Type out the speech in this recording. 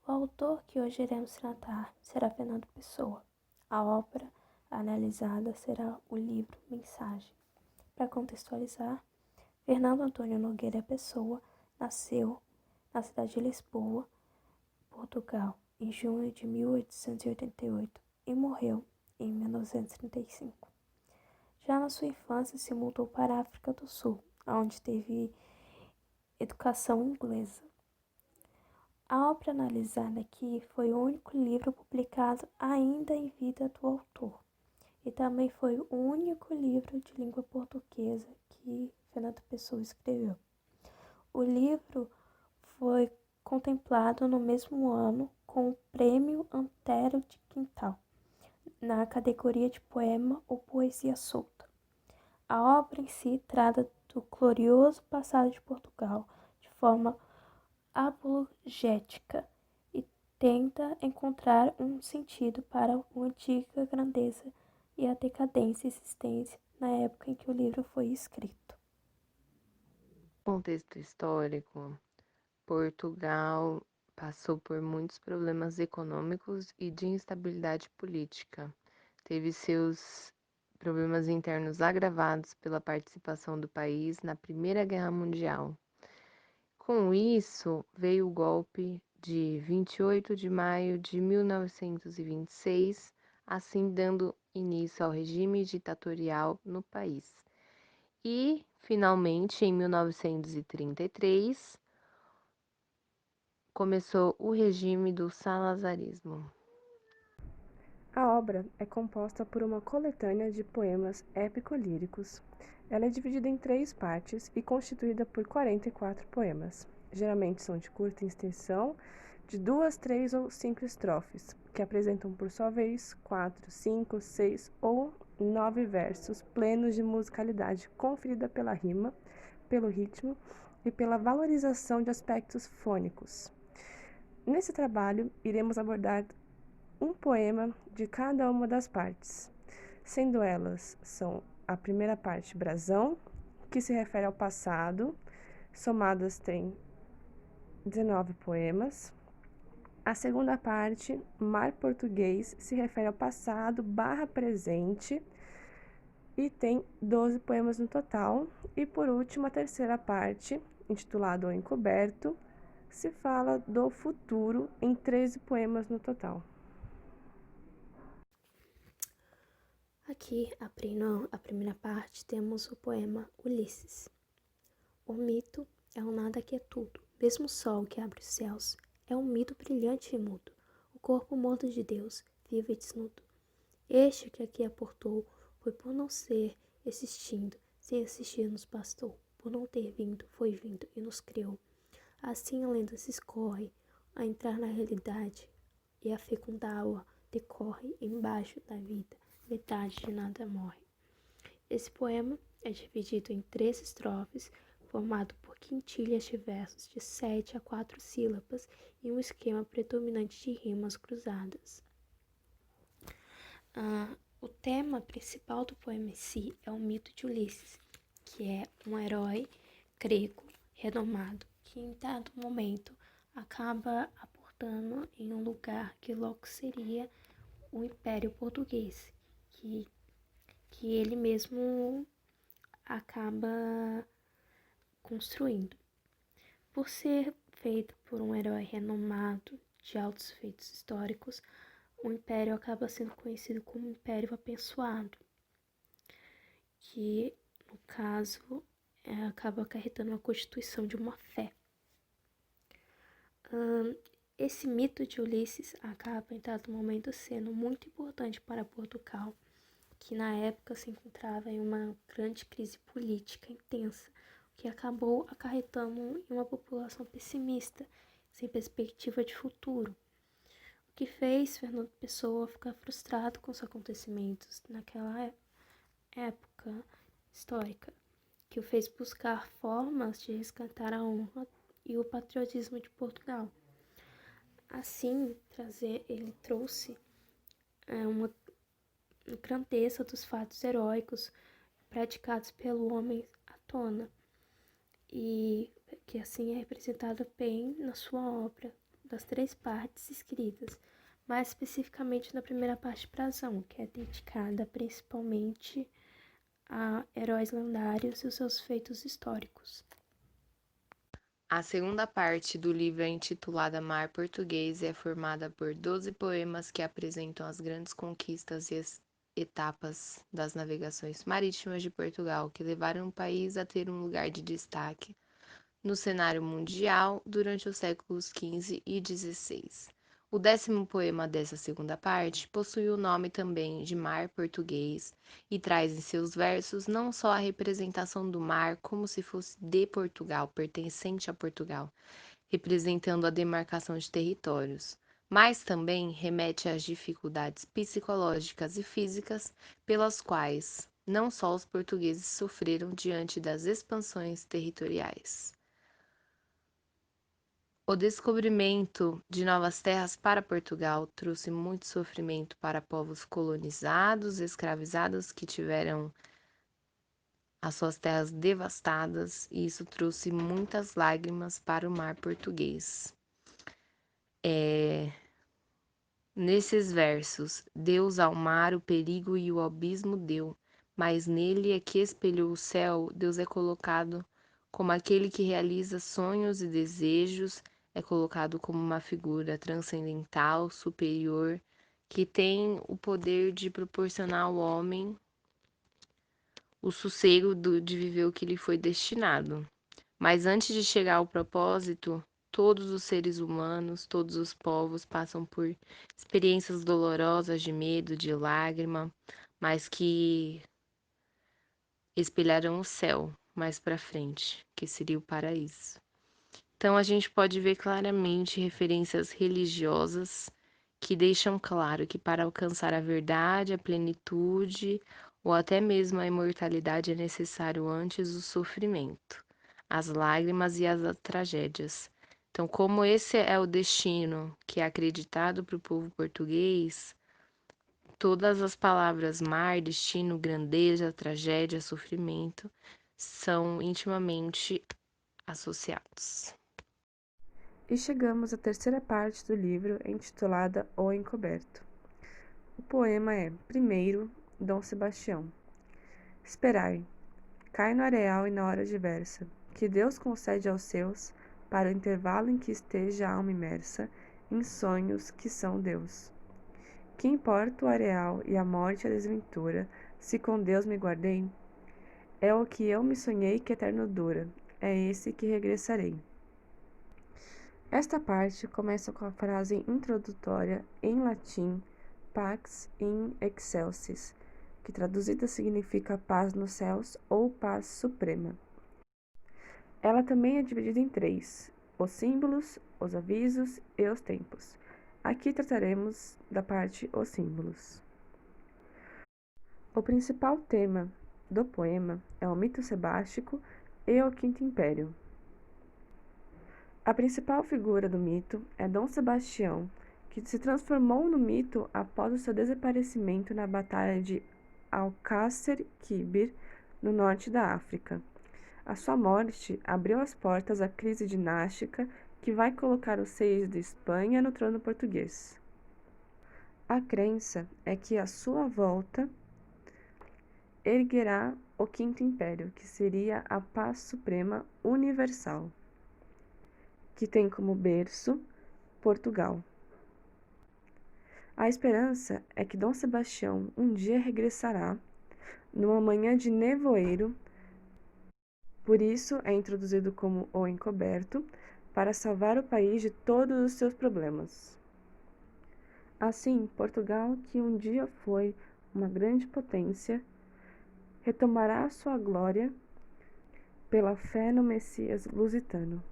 O autor que hoje iremos tratar será Fernando Pessoa. A obra analisada será o livro Mensagem. Para contextualizar, Fernando Antônio Nogueira Pessoa nasceu na cidade de Lisboa, Portugal, em junho de 1888 e morreu em 1935. Já na sua infância se mudou para a África do Sul, onde teve educação inglesa. A obra analisada aqui foi o único livro publicado ainda em vida do autor e também foi o único livro de língua portuguesa que Fernando Pessoa escreveu. O livro foi contemplado no mesmo ano com o Prêmio Antero de Quintal, na categoria de poema ou poesia solta. A obra em si trata do glorioso passado de Portugal de forma apologética e tenta encontrar um sentido para a antiga grandeza e a decadência existente na época em que o livro foi escrito. Contexto histórico, Portugal passou por muitos problemas econômicos e de instabilidade política. Teve seus problemas internos agravados pela participação do país na Primeira Guerra Mundial. Com isso, veio o golpe de 28 de maio de 1926, assim dando início ao regime ditatorial no país. E, finalmente, em 1933, começou o regime do salazarismo. A obra é composta por uma coletânea de poemas épico-líricos. Ela é dividida em 3 partes e constituída por 44 poemas. Geralmente são de curta extensão, de 2, 3 ou 5 estrofes, que apresentam por sua vez 4, 5, 6 ou 9 versos plenos de musicalidade conferida pela rima, pelo ritmo e pela valorização de aspectos fônicos. Nesse trabalho, iremos abordar um poema de cada uma das partes, sendo elas são a primeira parte, Brasão, que se refere ao passado, somadas tem 19 poemas. A segunda parte, Mar Português, se refere ao passado barra presente e tem 12 poemas no total. E por último, a terceira parte, intitulada O Encoberto, se fala do futuro em 13 poemas no total. Aqui, a primeira parte, temos o poema Ulisses. O mito é o nada que é tudo, mesmo o sol que abre os céus. É um mito brilhante e mudo, o corpo morto de Deus, vivo e desnudo. Este que aqui aportou foi por não ser existindo, sem existir nos bastou. Por não ter vindo, foi vindo e nos criou. Assim a lenda se escorre, a entrar na realidade, e a fecundá-la decorre embaixo da vida, metade de nada morre. Esse poema é dividido em 3 estrofes, formado por quintilhas de versos de 7 a 4 sílabas e um esquema predominante de rimas cruzadas. O tema principal do poema em si é o mito de Ulisses, que é um herói grego renomado que em dado momento acaba aportando em um lugar que logo seria o Império Português, que ele mesmo acaba construindo. Por ser feito por um herói renomado de altos feitos históricos, o Império acaba sendo conhecido como Império Abençoado, que, no caso, acaba acarretando a constituição de uma fé. Esse mito de Ulisses acaba, em dado momento, sendo muito importante para Portugal, que na época se encontrava em uma grande crise política intensa, que acabou acarretando em uma população pessimista, sem perspectiva de futuro. O que fez Fernando Pessoa ficar frustrado com os acontecimentos naquela época histórica, que o fez buscar formas de resgatar a honra e o patriotismo de Portugal. Assim, ele trouxe uma grandeza dos fatos heróicos praticados pelo homem à tona, e que assim é representado bem na sua obra, das 3 partes escritas, mais especificamente na primeira parte Brasão, que é dedicada principalmente a heróis lendários e os seus feitos históricos. A segunda parte do livro é intitulada Mar Português e é formada por 12 poemas que apresentam as grandes conquistas e as etapas das navegações marítimas de Portugal, que levaram o país a ter um lugar de destaque no cenário mundial durante os séculos XV e XVI. O 10º poema dessa segunda parte possui o nome também de Mar Português e traz em seus versos não só a representação do mar como se fosse de Portugal, pertencente a Portugal, representando a demarcação de territórios, mas também remete às dificuldades psicológicas e físicas pelas quais não só os portugueses sofreram diante das expansões territoriais. O descobrimento de novas terras para Portugal trouxe muito sofrimento para povos colonizados, escravizados que tiveram as suas terras devastadas, e isso trouxe muitas lágrimas para o mar português. Nesses versos, Deus ao mar o perigo e o abismo deu, mas nele é que espelhou o céu, Deus é colocado como aquele que realiza sonhos e desejos, é colocado como uma figura transcendental, superior, que tem o poder de proporcionar ao homem o sossego de viver o que lhe foi destinado. Mas antes de chegar ao propósito, todos os seres humanos, todos os povos passam por experiências dolorosas de medo, de lágrima, mas que espelharão o céu mais para frente, que seria o paraíso. Então a gente pode ver claramente referências religiosas que deixam claro que para alcançar a verdade, a plenitude ou até mesmo a imortalidade é necessário antes o sofrimento, as lágrimas e as tragédias. Então, como esse é o destino que é acreditado para o povo português, todas as palavras mar, destino, grandeza, tragédia, sofrimento são intimamente associados. E chegamos à terceira parte do livro, intitulada O Encoberto. O poema é, primeiro, Dom Sebastião. Esperai, cai no areal e na hora diversa, que Deus concede aos seus, para o intervalo em que esteja a alma imersa em sonhos que são Deus. Que importa o areal e a morte e a desventura, se com Deus me guardei? É o que eu me sonhei que eterno dura, é esse que regressarei. Esta parte começa com a frase introdutória em latim Pax in excelsis, que traduzida significa paz nos céus ou paz suprema. Ela também é dividida em 3, os símbolos, os avisos e os tempos. Aqui trataremos da parte os símbolos. O principal tema do poema é o mito sebástico e o Quinto Império. A principal figura do mito é Dom Sebastião, que se transformou no mito após o seu desaparecimento na Batalha de Alcácer Quibir, no norte da África. A sua morte abriu as portas à crise dinástica que vai colocar os seis de Espanha no trono português. A crença é que a sua volta erguerá o Quinto Império, que seria a paz suprema universal, que tem como berço Portugal. A esperança é que Dom Sebastião um dia regressará numa manhã de nevoeiro, por isso é introduzido como o encoberto, para salvar o país de todos os seus problemas. Assim, Portugal, que um dia foi uma grande potência, retomará sua glória pela fé no Messias lusitano.